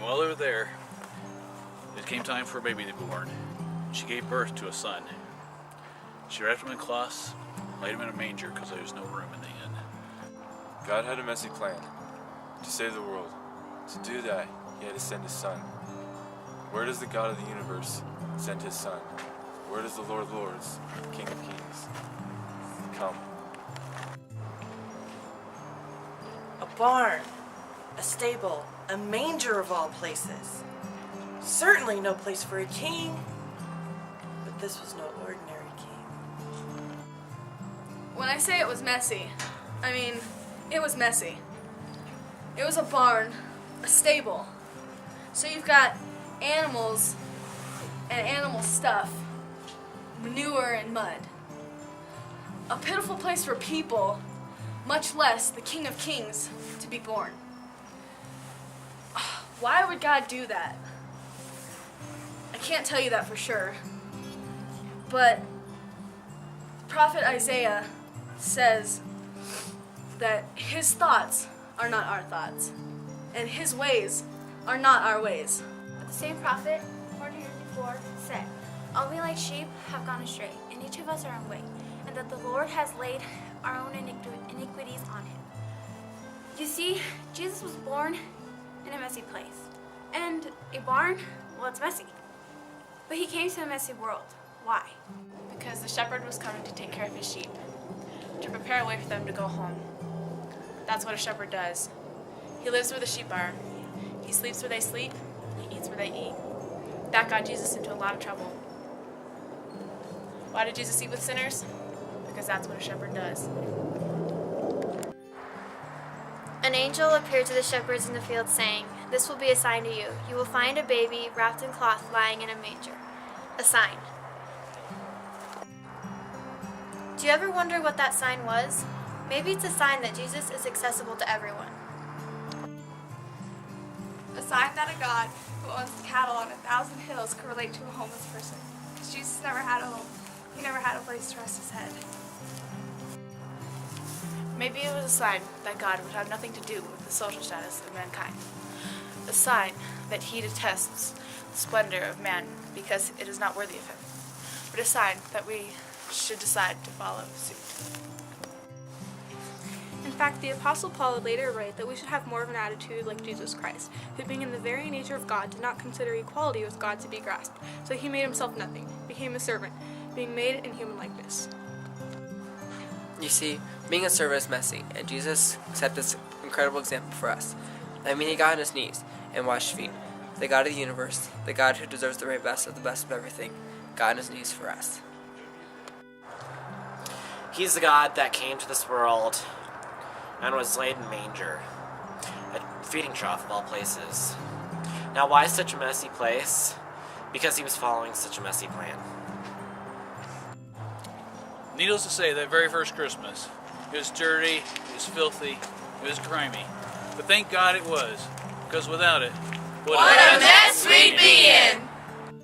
And while they were there, it came time for a baby to be born. She gave birth to a son. She wrapped him in cloths, laid him in a manger because there was no room in the inn. God had a messy plan to save the world. To do that, he had to send his son. Where does the God of the universe send his son? Where does the Lord of Lords, King of Kings, come? A barn, a stable, a manger of all places. Certainly no place for a king, but this was no ordinary king. When I say it was messy, I mean, it was messy. It was a barn, a stable. So you've got animals and animal stuff, manure and mud. A pitiful place for people, much less the King of Kings, to be born. Why would God do that? I can't tell you that for sure. But the prophet Isaiah says that his thoughts are not our thoughts, and his ways are not our ways. But the same prophet, 400 years before, said, "All we like sheep have gone astray, and each of us our own way, and that the Lord has laid our own iniquities on him." You see, Jesus was born in a messy place. And a barn, well, it's messy. But he came to a messy world. Why? Because the shepherd was coming to take care of his sheep, to prepare a way for them to go home. That's what a shepherd does. He lives where the sheep are. He sleeps where they sleep. He eats where they eat. That got Jesus into a lot of trouble. Why did Jesus eat with sinners? Because that's what a shepherd does. An angel appeared to the shepherds in the field, saying, "This will be a sign to you. You will find a baby wrapped in cloth lying in a manger." A sign. Do you ever wonder what that sign was? Maybe it's a sign that Jesus is accessible to everyone. A sign that a God who owns the cattle on 1,000 hills could relate to a homeless person. Because Jesus never had a home. He never had a place to rest his head. Maybe it was a sign that God would have nothing to do with the social status of mankind. A sign that he detests the splendor of man because it is not worthy of him. But a sign that we should decide to follow suit. In fact, the Apostle Paul would later write that we should have more of an attitude like Jesus Christ, who being in the very nature of God did not consider equality with God to be grasped. So he made himself nothing, became a servant, being made in human likeness. You see, being a servant is messy, and Jesus set this incredible example for us. I mean, he got on his knees and washed feet. The God of the universe, the God who deserves the very best of the best of everything, got on his knees for us. He's the God that came to this world and was laid in a manger, a feeding trough of all places. Now, why such a messy place? Because he was following such a messy plan. Needless to say, that very first Christmas, it was dirty, it was filthy, it was grimy. But thank God it was, because without it, What a mess we'd be in!